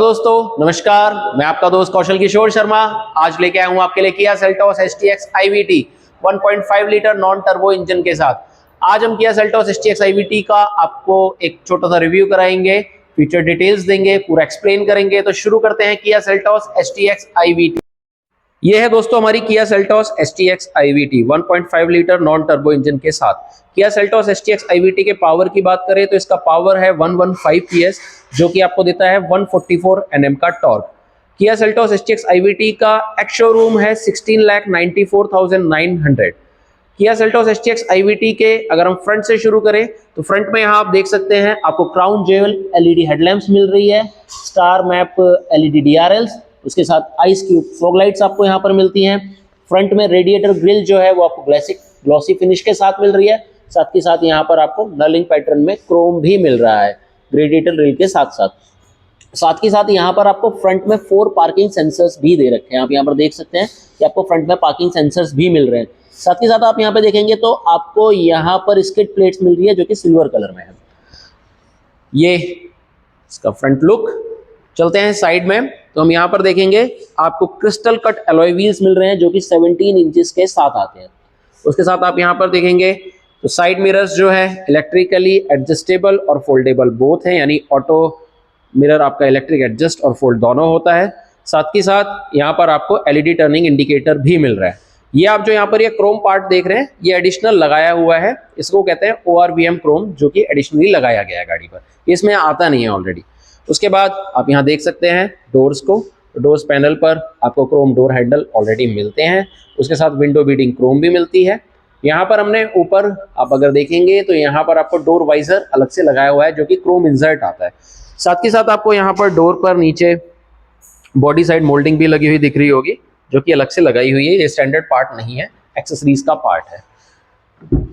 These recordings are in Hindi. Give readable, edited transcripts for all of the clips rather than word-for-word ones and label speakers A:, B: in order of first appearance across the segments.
A: दोस्तों नमस्कार, मैं आपका दोस्त कौशल किशोर शर्मा आज लेके आया हूं आपके लिए Kia Seltos STX IVT 1.5 litre non turbo engine के साथ। आज हम किया सेल्टोस STX IVT का आपको एक छोटा सा रिव्यू कराएंगे, फीचर डिटेल्स देंगे, पूरा एक्सप्लेन करेंगे। तो शुरू करते हैं किया सेल्टोस STX IVT। ये है दोस्तों हमारी Kia Seltos STX IVT 1.5 litre non turbo engine के साथ। किया सेल्टोस STX IVT के पावर की बात करें तो इसका पावर है 115 PS, जो कि आपको देता है 144 Nm का torque. Kia Seltos STX IVT का एक्स शोरूम है 16,94,900। किया सेल्टोस STX IVT के अगर हम फ्रंट से शुरू करें तो फ्रंट में यहाँ आप देख सकते हैं आपको क्राउन जेवल LED हेडलैम्प्स मिल रही है, स्टार मैप LED DRLs, उसके साथ आइस क्यूब फॉग लाइट्स आपको यहाँ पर मिलती हैं। फ्रंट में रेडिएटर ग्रिल जो है वो आपको ग्लॉसी फिनिश के साथ मिल रही है। साथ ही साथ यहाँ पर आपको नलिंग पैटर्न में क्रोम भी मिल रहा है रेडिएटर ग्रिल के साथ साथ ही साथ यहाँ पर आपको फ्रंट में 4 पार्किंग सेंसर्स भी दे रखे हैं। आप यहाँ पर देख सकते हैं कि आपको फ्रंट में पार्किंग सेंसर्स भी मिल रहे हैं। साथ ही साथ आप यहाँ पे देखेंगे तो आपको यहाँ पर स्किड प्लेट्स मिल रही है जो कि सिल्वर कलर में है। ये इसका फ्रंट लुक। चलते हैं साइड में तो हम यहाँ पर देखेंगे आपको क्रिस्टल कट एलॉय व्हील्स मिल रहे हैं जो कि 17 इंचेस के साथ आते हैं। उसके साथ आप यहाँ पर देखेंगे तो साइड मिरर्स जो है इलेक्ट्रिकली एडजस्टेबल और फोल्डेबल बोथ है, यानी ऑटो मिरर आपका इलेक्ट्रिक एडजस्ट और फोल्ड दोनों होता है। साथ ही साथ यहाँ पर आपको LED टर्निंग इंडिकेटर भी मिल रहा है। ये आप जो यहाँ पर ये क्रोम पार्ट देख रहे हैं ये एडिशनल लगाया हुआ है, इसको कहते हैं ORVM क्रोम, जो कि एडिशनली लगाया गया है गाड़ी पर, इसमें आता नहीं है ऑलरेडी। उसके बाद आप यहाँ देख सकते हैं डोर्स को, डोर्स पैनल पर आपको क्रोम डोर हैंडल ऑलरेडी मिलते हैं। उसके साथ विंडो बीडिंग क्रोम भी मिलती है। यहाँ पर हमने ऊपर आप अगर देखेंगे तो यहाँ पर आपको डोर वाइजर अलग से लगाया हुआ है जो कि क्रोम इंसर्ट आता है। साथ ही साथ आपको यहाँ पर डोर पर नीचे बॉडी साइड मोल्डिंग भी लगी हुई दिख रही होगी जो कि अलग से लगाई हुई है, ये स्टैंडर्ड पार्ट नहीं है, एक्सेसरीज का पार्ट है।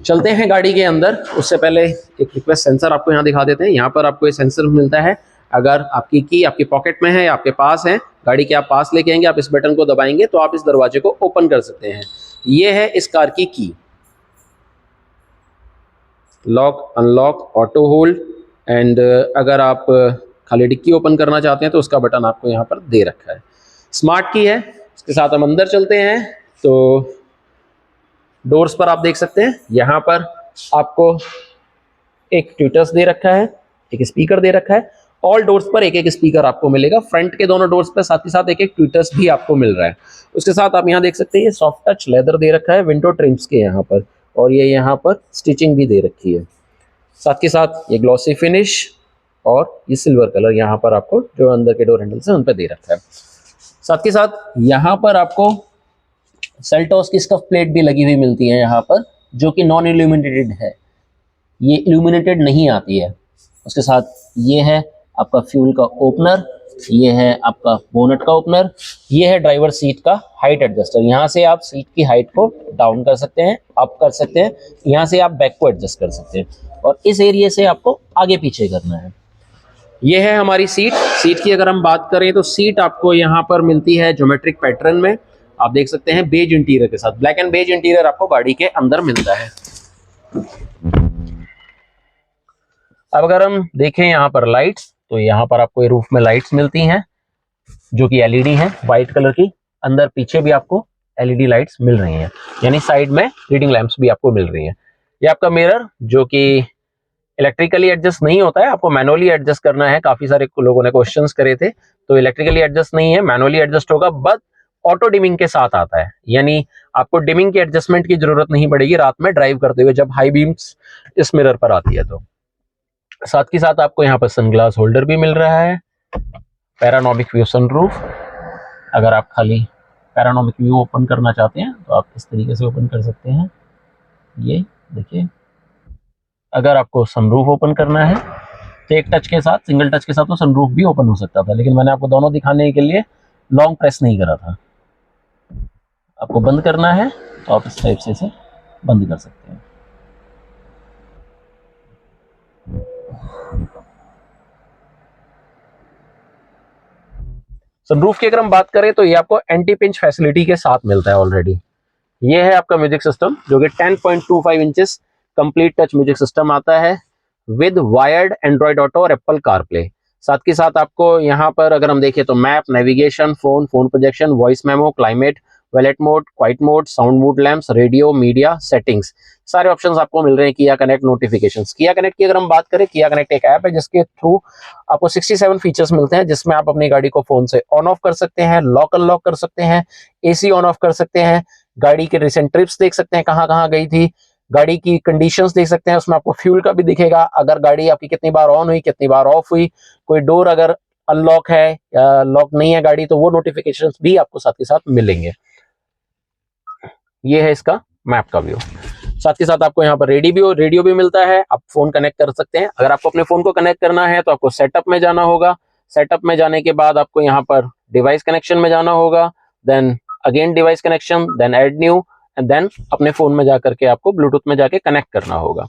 A: चलते हैं गाड़ी के अंदर, उससे पहले एक रिक्वेस्ट सेंसर आपको यहाँ दिखा देते हैं। यहाँ पर आपको ये सेंसर मिलता है, अगर आपकी की आपकी पॉकेट में है या आपके पास है, गाड़ी के आप पास लेके आएंगे, आप इस बटन को दबाएंगे तो आप इस दरवाजे को ओपन कर सकते हैं। ये है इस कार की lock unlock auto hold and अगर आप खाली डिक्की ओपन करना चाहते हैं तो उसका बटन आपको यहाँ पर दे रखा है। स्मार्ट की है। इसके साथ हम अंदर चलते हैं तो डोर्स पर आप देख सकते हैं यहाँ पर आपको एक ट्विटर्स दे रखा है, एक स्पीकर दे रखा है। ऑल डोर्स पर एक एक स्पीकर आपको मिलेगा, फ्रंट के दोनों डोर्स पर साथ ही साथ एक एक ट्विटर्स भी आपको मिल रहा है। उसके साथ आप यहाँ देख सकते हैं ये सॉफ्ट टच लेदर दे रखा है विंडो ट्रिम्स के यहाँ पर, और ये यहाँ पर स्टिचिंग भी दे रखी है। साथ ही साथ ये ग्लॉसी फिनिश और ये सिल्वर कलर यहाँ पर आपको जो अंदर के डोर हैंडल्स हैं उन पर दे रखा है। साथ ही साथ यहाँ पर आपको सेल्टोस की स्कफ प्लेट भी लगी हुई मिलती है यहाँ पर, जो कि नॉन इल्यूमिनेटेड है, ये इल्यूमिनेटेड नहीं आती है। उसके साथ ये है आपका फ्यूल का ओपनर, ये है आपका बोनट का ओपनर, ये है ड्राइवर सीट का हाइट एडजस्टर। यहाँ से आप सीट की हाइट को डाउन कर सकते हैं, अप कर सकते हैं, यहाँ से आप बैक को एडजस्ट कर सकते हैं, और इस एरिया से आपको आगे पीछे करना है। ये है हमारी सीट की अगर हम बात करें तो सीट आपको यहाँ पर मिलती है ज्योमेट्रिक पैटर्न में, आप देख सकते हैं बेज इंटीरियर के साथ, ब्लैक एंड बेज इंटीरियर आपको गाड़ी के अंदर मिलता है। अब अगर हम देखें यहाँ पर लाइट्स, तो यहाँ पर आपको ये रूफ में लाइट्स मिलती हैं जो कि LED हैं वाइट कलर की। अंदर पीछे भी आपको LED लाइट्स मिल रही हैं, यानी साइड में रीडिंग लैंप्स भी आपको मिल रही हैं। ये आपका मिरर जो कि इलेक्ट्रिकली एडजस्ट नहीं होता है, आपको मैनुअली एडजस्ट करना है। काफी सारे लोगों ने क्वेश्चंस करे थे, तो इलेक्ट्रिकली एडजस्ट नहीं है, मैनुअली एडजस्ट होगा, बट ऑटो डिमिंग के साथ आता है, यानी आपको डिमिंग की एडजस्टमेंट की जरूरत नहीं पड़ेगी रात में ड्राइव करते हुए जब हाई बीम्स इस मिरर पर आती है। तो साथ ही साथ आपको यहाँ पर सनग्लास होल्डर भी मिल रहा है। पैरानोमिक व्यू सनरूफ, अगर आप खाली पैरानोमिक व्यू ओपन करना चाहते हैं तो आप इस तरीके से ओपन कर सकते हैं। ये देखिए, अगर आपको सनरूफ ओपन करना है तो एक टच के साथ, सिंगल टच के साथ तो सनरूफ भी ओपन हो सकता था, लेकिन मैंने आपको दोनों दिखाने के लिए लॉन्ग प्रेस नहीं करा था। आपको बंद करना है तो आप इस टाइप से इसे बंद कर सकते हैं। सनरूफ की अगर हम बात करें तो ये आपको एंटी पिंच फैसिलिटी के साथ मिलता है ऑलरेडी। ये है आपका म्यूजिक सिस्टम जो कि 10.25 inches complete touch music system आता है विद वायर्ड एंड्रॉइड ऑटो और एप्पल कारप्ले। साथ के साथ आपको यहाँ पर अगर हम देखें तो map, navigation, phone projection, voice memo, climate, wallet mode, quite mode, sound mode lamps, radio, media, settings, सारे ऑप्शंस आपको मिल रहे हैं किया कनेक्ट नोटिफिकेशंस। किया कनेक्ट की अगर हम बात करें, किया कनेक्ट एक ऐप है जिसके थ्रू आपको 67 फीचर्स मिलते हैं, जिसमें आप अपनी गाड़ी को फोन से ऑन ऑफ कर सकते हैं, लॉक अनलॉक कर सकते हैं, एसी ऑन ऑफ कर सकते हैं, गाड़ी के रिसेंट ट्रिप्स देख सकते हैं कहाँ कहाँ गई थी, गाड़ी की कंडीशंस देख सकते हैं, उसमें आपको फ्यूल का भी दिखेगा, अगर गाड़ी आपकी कितनी बार ऑन हुई, कितनी बार ऑफ हुई, कोई डोर अगर अनलॉक है या लॉक नहीं है गाड़ी, तो वो नोटिफिकेशंस भी आपको साथ के साथ मिलेंगे। ये है इसका मैप का व्यू। साथ के साथ आपको यहाँ पर रेडियो भी मिलता है, आप फोन कनेक्ट कर सकते हैं। अगर आपको अपने फोन को कनेक्ट करना है तो आपको सेटअप में जाना होगा, सेटअप में जाने के बाद आपको यहाँ पर डिवाइस कनेक्शन में जाना होगा, then again device connection, then add new, and then अपने फोन में जाकर के आपको ब्लूटूथ में जाके कनेक्ट करना होगा।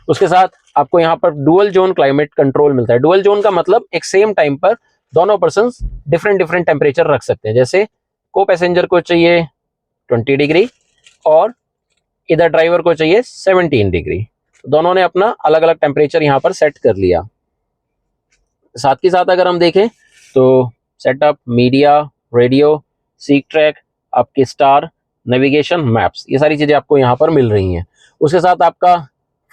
A: उसके साथ आपको यहाँ पर डुअल जोन क्लाइमेट कंट्रोल मिलता है। डुअल जोन का मतलब एक सेम टाइम पर दोनों पर्सन डिफरेंट टेम्परेचर रख सकते हैं। जैसे को पैसेंजर को चाहिए 20 डिग्री और इधर ड्राइवर को चाहिए 17 डिग्री, दोनों ने अपना अलग अलग टेम्परेचर यहाँ पर सेट कर लिया। साथ के साथ अगर हम देखें तो setup, media, radio, seek track, आपके स्टार, नेविगेशन, मैप्स, ये सारी चीजें आपको यहाँ पर मिल रही हैं। उसके साथ आपका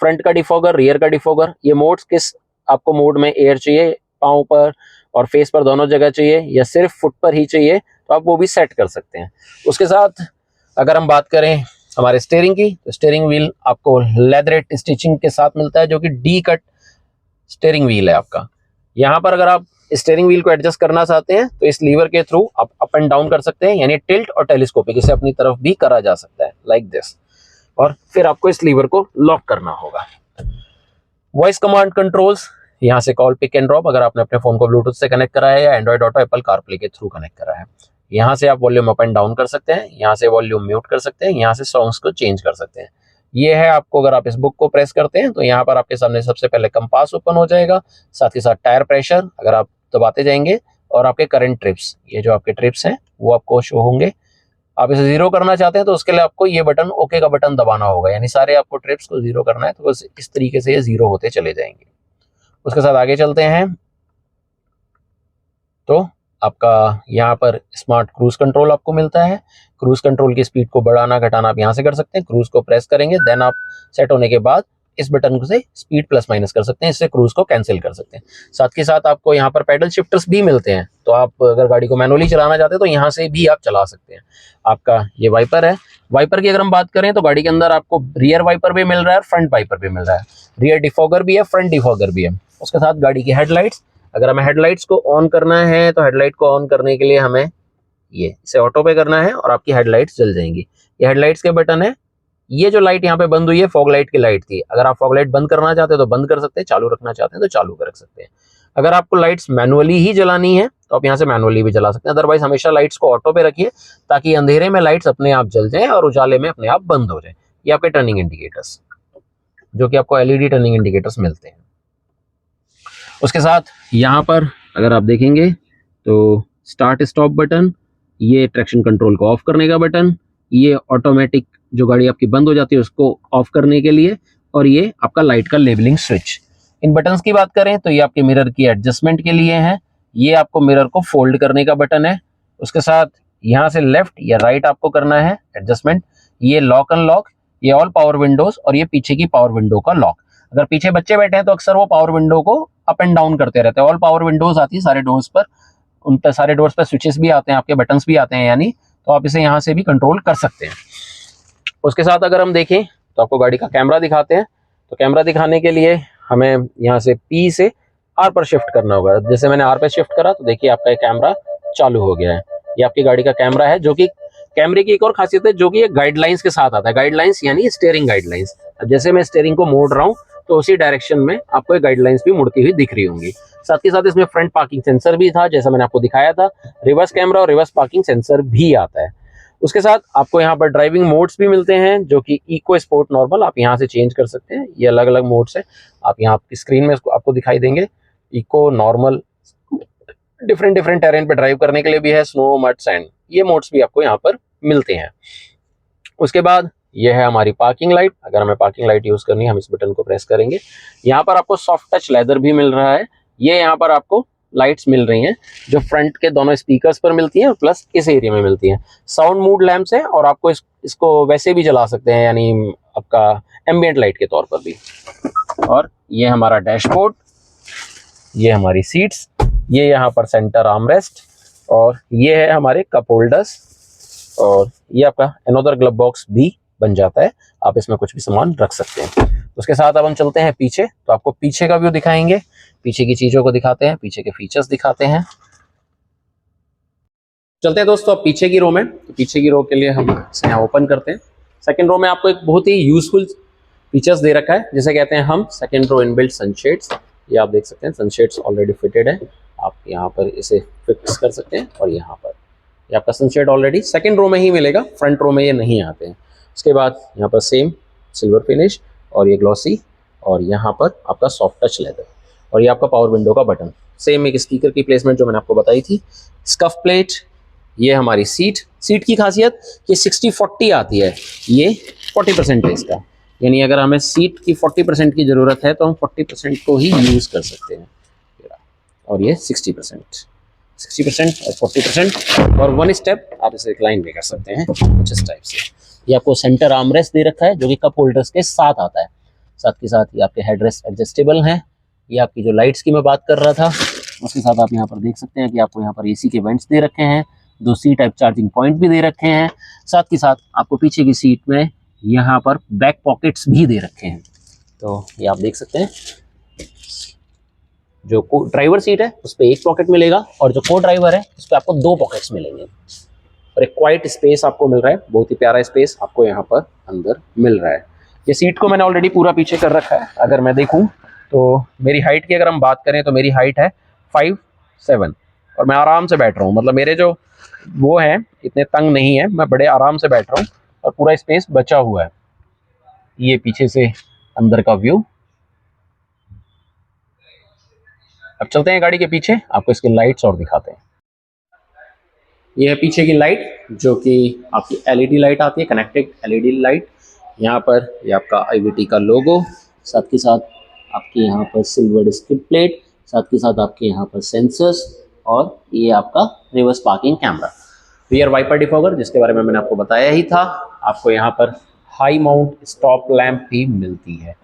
A: फ्रंट का डिफॉगर, रियर का डिफॉगर, ये मोड्स किस आपको मोड में एयर चाहिए, पाँव पर और फेस पर दोनों जगह चाहिए या सिर्फ फुट पर ही चाहिए, तो आप वो भी सेट कर सकते हैं। उसके साथ अगर हम बात करें हमारे स्टीयरिंग की, तो स्टीयरिंग व्हील आपको लेदरेट स्टिचिंग के साथ मिलता है, जो कि डी कट स्टीयरिंग व्हील है आपका। यहाँ पर अगर आप स्टीयरिंग व्हील को एडजस्ट करना चाहते हैं तो इस लीवर के थ्रू आप अप एंड डाउन कर सकते हैं, यानी टिल्ट और टेलीस्कोपिक इसे अपनी तरफ भी करा जा सकता है, लाइक दिस। और फिर आपको इस लीवर को लॉक करना होगा। वॉइस कमांड कंट्रोल्स, यहाँ से कॉल, पिक एंड ड्रॉप, अगर आपने अपने फोन को ब्लूटूथ से कनेक्ट करा है या एंड्रॉइड ऑटो, एप्पल कारप्ले के थ्रू कनेक्ट करा है, यहाँ से आप वॉल्यूम अप एंड डाउन कर सकते हैं, यहाँ से वॉल्यूम म्यूट कर सकते हैं, यहाँ से सॉन्ग्स को चेंज कर सकते हैं। ये है आपको, अगर आप इस बुक को प्रेस करते हैं तो यहाँ पर आपके सामने सबसे पहले कंपास ओपन हो जाएगा, साथ ही साथ टायर प्रेशर अगर आप दबाते जाएंगे, और आपके करंट ट्रिप्स, ये जो आपके ट्रिप्स हैं वो आपको शो होंगे। आप इसे जीरो करना चाहते हैं तो उसके लिए आपको ये बटन, ओके का बटन दबाना होगा, यानी सारे आपको ट्रिप्स को जीरो करना है, तो बस इस तरीके से ये जीरो होते चले जाएंगे। उसके साथ आगे चलते हैं तो आपका यहाँ पर स्मार्ट क्रूज कंट्रोल आपको मिलता है। क्रूज कंट्रोल की स्पीड को बढ़ाना घटाना आप यहाँ से कर सकते हैं। क्रूज को प्रेस करेंगे, देन आप सेट होने के बाद इस बटन से स्पीड प्लस माइनस कर सकते हैं, इससे क्रूज को कैंसिल कर सकते हैं। साथ के साथ आपको यहाँ पर पैडल शिफ्टर्स भी मिलते हैं, तो आप अगर गाड़ी को मैनुअली चलाना चाहते हैं तो यहाँ से भी आप चला सकते हैं। आपका ये वाइपर है, वाइपर की अगर हम बात करें तो गाड़ी के अंदर आपको रियर वाइपर भी मिल रहा है, फ्रंट वाइपर भी मिल रहा है, रियर डिफॉगर भी है, फ्रंट डिफॉगर भी है। उसके साथ गाड़ी की हेडलाइट्स, अगर हमें हेडलाइट्स को ऑन करना है तो हेडलाइट को ऑन करने के लिए हमें ये इसे ऑटो पे करना है और आपकी हेडलाइट्स जल जाएंगी। ये हेडलाइट्स के बटन है। ये जो लाइट यहाँ पे बंद हुई है फॉग लाइट की लाइट थी, अगर आप फॉग लाइट बंद करना चाहते हैं तो बंद कर सकते हैं, चालू रखना चाहते हैं तो चालू कर सकते हैं। अगर आपको लाइट्स मैनुअली ही जलानी है तो आप यहाँ से मैनुअली भी जला सकते हैं, अदरवाइज हमेशा लाइट्स को ऑटो पे रखिए ताकि अंधेरे में लाइट्स अपने आप जल जाए और उजाले में अपने आप बंद हो जाए। ये आपके टर्निंग इंडिकेटर्स, जो कि आपको एलईडी टर्निंग इंडिकेटर्स मिलते हैं। उसके साथ यहाँ पर अगर आप देखेंगे तो स्टार्ट स्टॉप बटन, ये ट्रैक्शन कंट्रोल को ऑफ करने का बटन, ये ऑटोमेटिक जो गाड़ी आपकी बंद हो जाती है उसको ऑफ करने के लिए, और ये आपका लाइट का लेबलिंग स्विच। इन बटन्स की बात करें तो ये आपके मिरर की एडजस्टमेंट के लिए है, ये आपको मिरर को फोल्ड करने का बटन है। उसके साथ यहाँ से लेफ्ट या राइट आपको करना है एडजस्टमेंट, ये लॉक अनलॉक, ये ऑल पावर विंडोज, और ये पीछे की पावर विंडो का लॉक। अगर पीछे बच्चे बैठे हैं तो अक्सर वो पावर विंडो को अप एंड डाउन करते रहते हैं। ऑल पावर विंडोज आती है सारे डोर्स पर, उन पर सारे डोर्स पर स्विचेस भी आते हैं, आपके बटन्स भी आते हैं, यानी तो आप इसे यहाँ से भी कंट्रोल कर सकते हैं। उसके साथ अगर हम देखें तो आपको गाड़ी का कैमरा दिखाते हैं, तो कैमरा दिखाने के लिए हमें यहाँ से पी से आर पर शिफ्ट करना होगा। जैसे मैंने आर पर शिफ्ट करा तो देखिए आपका कैमरा चालू हो गया है। ये आपकी गाड़ी का कैमरा है, जो कि कैमरे की एक और खासियत है जो कि एक गाइडलाइंस के साथ आता है। गाइडलाइंस यानी स्टीयरिंग गाइडलाइंस। अब जैसे मैं स्टीयरिंग को मोड़ रहा हूँ तो उसी डायरेक्शन में आपको एक गाइडलाइंस भी मुड़ती हुई दिख रही होंगी। साथ ही साथ इसमें फ्रंट पार्किंग सेंसर भी था, जैसा मैंने आपको दिखाया था। रिवर्स कैमरा और रिवर्स पार्किंग सेंसर भी आता है। उसके साथ आपको यहाँ पर ड्राइविंग मोड्स भी मिलते हैं, जो कि इको, स्पोर्ट, नॉर्मल, आप यहाँ से चेंज कर सकते हैं। ये अलग अलग मोड्स है, आप यहाँ आपकी स्क्रीन में आपको दिखाई देंगे। इको, नॉर्मल, डिफरेंट टेरेन पे ड्राइव करने के लिए भी है, स्नो, मड, सैंड, ये मोड्स भी आपको यहाँ पर मिलते हैं। उसके बाद ये है हमारी पार्किंग लाइट। अगर हमें पार्किंग लाइट यूज करनी है हम इस बटन को प्रेस करेंगे। यहाँ पर आपको सॉफ्ट टच लेदर भी मिल रहा है, ये यहाँ पर आपको लाइट्स मिल रही हैं जो फ्रंट के दोनों स्पीकर्स पर मिलती हैं प्लस इस एरिया में मिलती हैं। साउंड मूड लैंप्स हैं और आपको इसको वैसे भी जला सकते हैं, यानी आपका एम्बिएंट लाइट के तौर पर भी। और ये हमारा डैशबोर्ड, ये हमारी सीट्स, ये यहाँ पर सेंटर आर्मरेस्ट, और ये है हमारे कप होल्डर्स, और ये आपका अनदर ग्लव बॉक्स भी बन जाता है, आप इसमें कुछ भी सामान रख सकते हैं। उसके साथ अब हम चलते हैं पीछे, तो आपको पीछे का व्यू दिखाएंगे, पीछे की चीज़ों को दिखाते हैं, पीछे के फीचर्स दिखाते हैं। चलते हैं दोस्तों अब पीछे की रो में। तो पीछे की रो के लिए हम इसे यहाँ ओपन करते हैं। सेकेंड रो में आपको एक बहुत ही यूजफुल फीचर्स दे रखा है, जिसे कहते हैं हम सेकेंड रो इनबिल्ट सनशेड्स। ये आप देख सकते हैं, सनशेड्स ऑलरेडी फिटेड है, आप यहाँ पर इसे फिक्स कर सकते हैं। और यहाँ पर ये आपका सनशेड ऑलरेडी सेकेंड रो में ही मिलेगा, फ्रंट रो में ये नहीं आते हैं। उसके बाद यहाँ पर सेम सिल्वर फिनिश और ये ग्लॉसी, और यहाँ पर आपका सॉफ्ट टच लेदर, और ये आपका पावर विंडो का बटन। सेम एक स्पीकर की प्लेसमेंट जो मैंने आपको बताई थी। स्कफ प्लेट, ये हमारी सीट की खासियत ये 60-40 आती है, ये 40% है इसका, यानी अगर हमें सीट की 40% की ज़रूरत है तो हम 40% को ही यूज़ कर सकते हैं। और ये 60% और 40%, और वन स्टेप आप इसे रिक्लाइन भी कर सकते हैं कुछ इस टाइप से। ये आपको सेंटर आर्मरेस्ट दे रखा है जो कि कप होल्डर्स के साथ आता है। साथ के साथ ये आपके हेडरेस्ट एडजस्टेबल हैं। ये आपकी जो लाइट्स की मैं बात कर रहा था, उसके साथ आप यहाँ पर देख सकते हैं कि आपको यहाँ पर एसी के वेंट्स दे रखे हैं, 2 सी टाइप चार्जिंग पॉइंट भी दे रखे हैं। साथ के साथ आपको पीछे की सीट में यहाँ पर बैक पॉकेट्स भी दे रखे हैं। तो ये आप देख सकते हैं, जो ड्राइवर सीट है उस पर एक पॉकेट मिलेगा, और जो को ड्राइवर है उस पर आपको 2 पॉकेट्स मिलेंगे, और एक क्वाइट स्पेस आपको मिल रहा है, बहुत ही प्यारा स्पेस आपको यहाँ पर अंदर मिल रहा है। ये सीट को मैंने ऑलरेडी पूरा पीछे कर रखा है। अगर मैं देखूँ तो मेरी हाइट की अगर हम बात करें तो मेरी हाइट है 5'7", और मैं आराम से बैठ रहा हूँ, मतलब मेरे जो वो हैं इतने तंग नहीं है, मैं बड़े आराम से बैठ रहा हूँ और पूरा स्पेस बचा हुआ है। ये पीछे से अंदर का व्यू। अब चलते हैं गाड़ी के पीछे, आपको इसकी लाइट्स और दिखाते हैं। ये है पीछे की लाइट जो कि आपकी एलईडी लाइट आती है, कनेक्टेड एलईडी लाइट। यहाँ पर ये आपका IVT का लोगो, साथ के साथ आपके यहाँ पर सिल्वर स्किड प्लेट, साथ के साथ आपके यहाँ पर सेंसर्स, और ये आपका reverse parking camera. Rear wiper defogger जिसके बारे में मैंने आपको बताया ही था। आपको यहाँ पर हाई माउंट स्टॉप लैंप भी मिलती है,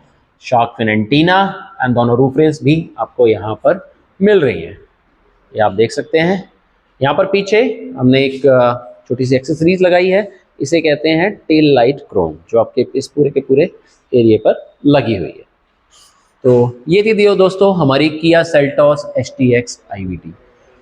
A: शार्क फिन एंटीना एंड दोनों रूफ रेल्स भी आपको यहाँ पर मिल रही हैं, ये आप देख सकते हैं। यहाँ पर पीछे हमने एक छोटी सी एक्सेसरीज लगाई है, इसे कहते हैं टेल लाइट क्रोम, जो आपके इस पूरे के पूरे एरिया पर लगी हुई है। तो ये थी दोस्तों हमारी Kia Seltos STX IVT।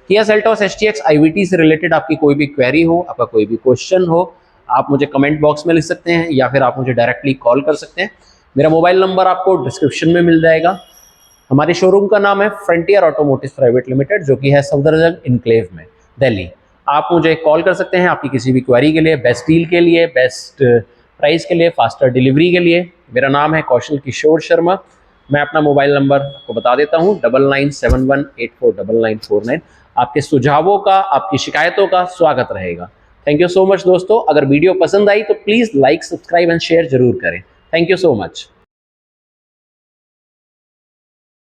A: Kia Seltos STX IVT से रिलेटेड आपकी कोई भी क्वेरी हो, आपका कोई भी क्वेश्चन हो, आप मुझे कमेंट बॉक्स में लिख सकते हैं या फिर आप मुझे डायरेक्टली कॉल कर सकते हैं। मेरा मोबाइल नंबर आपको डिस्क्रिप्शन में मिल जाएगा। हमारे शोरूम का नाम है फ्रंटियर ऑटोमोटिव प्राइवेट लिमिटेड, जो कि है सफदरजंग इनक्लेव में, दिल्ली। आप मुझे कॉल कर सकते हैं आपकी किसी भी क्वेरी के लिए, बेस्ट डील के लिए, बेस्ट प्राइस के लिए, फास्टर डिलीवरी के लिए। मेरा नाम है कौशल किशोर शर्मा। मैं अपना मोबाइल नंबर आपको बता देता हूँ, 9971849949। आपके सुझावों का, आपकी शिकायतों का स्वागत रहेगा। थैंक यू सो मच दोस्तों। अगर वीडियो पसंद आई तो please like, subscribe and share जरूर करें। Thank you so much.